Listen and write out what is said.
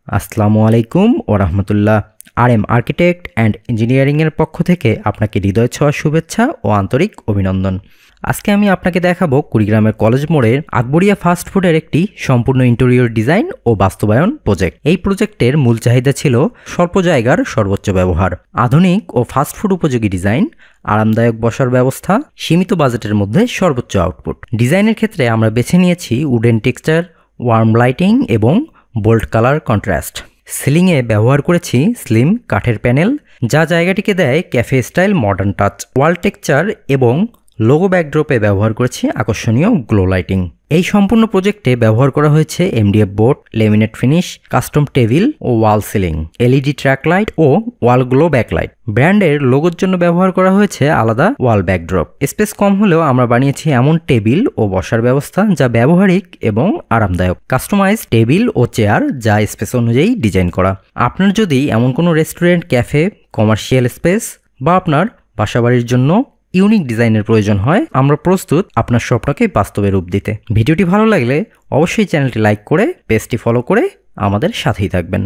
আসসালামু আলাইকুম ও রাহমাতুল্লাহ। আরএম আর্কিটেক্ট অ্যান্ড ইঞ্জিনিয়ারিংয়ের পক্ষ থেকে আপনাকে হৃদয় ছোঁয়া শুভেচ্ছা ও আন্তরিক অভিনন্দন। আজকে আমি আপনাকে দেখাবো কুড়িগ্রামের কলেজ মোড়ের আকবরিয়া ফাস্ট ফুডের একটি সম্পূর্ণ ইন্টেরিয়র ডিজাইন ও বাস্তবায়ন প্রজেক্ট। এই প্রজেক্টের মূল চাহিদা ছিল স্বল্প জায়গার সর্বোচ্চ ব্যবহার, আধুনিক ও ফাস্ট ফুড উপযোগী ডিজাইন, আরামদায়ক বসার ব্যবস্থা, সীমিত বাজেটের মধ্যে সর্বোচ্চ আউটপুট। ডিজাইনের ক্ষেত্রে আমরা বেছে নিয়েছি উডেন টেক্সচার, ওয়ার্ম লাইটিং এবং বোল্ড কালার কন্ট্রাস্ট। সিলিংয়ে ব্যবহার করেছি স্লিম কাঠের প্যানেল, যা জায়গাটিকে দেয় ক্যাফে স্টাইল মডার্ন টাচ। ওয়াল টেক্সচার এবং লোগো ব্যাকড্রপে ব্যবহার করেছি আকর্ষণীয় গ্লো লাইটিং। এই সম্পূর্ণ প্রজেক্টে ব্যবহার করা হয়েছে MDF board, laminate finish, custom table ও wall ceiling, LED track light ও ওয়াল গ্লো ব্যাকলাইট। ব্র্যান্ডের লোগোর জন্য ব্যবহার করা হয়েছে আলাদা ওয়াল ব্যাকড্রপ। স্পেস কম হলেও আমরা বানিয়েছি এমন টেবিল ও বসার ব্যবস্থা যা ব্যবহারিক এবং আরামদায়ক। কাস্টমাইজ টেবিল ও চেয়ার যা স্পেস অনুযায়ী ডিজাইন করা। আপনার যদি এমন কোনো রেস্টুরেন্ট, ক্যাফে, কমার্শিয়াল স্পেস বা আপনার বাসাবাড়ির জন্য ইউনিক ডিজাইনের প্রয়োজন হয়, আমরা প্রস্তুত আপনার স্বপ্নকে বাস্তবে রূপ দিতে। ভিডিওটি ভালো লাগলে অবশ্যই চ্যানেলটি লাইক করে পেজটি ফলো করে আমাদের সাথেই থাকবেন।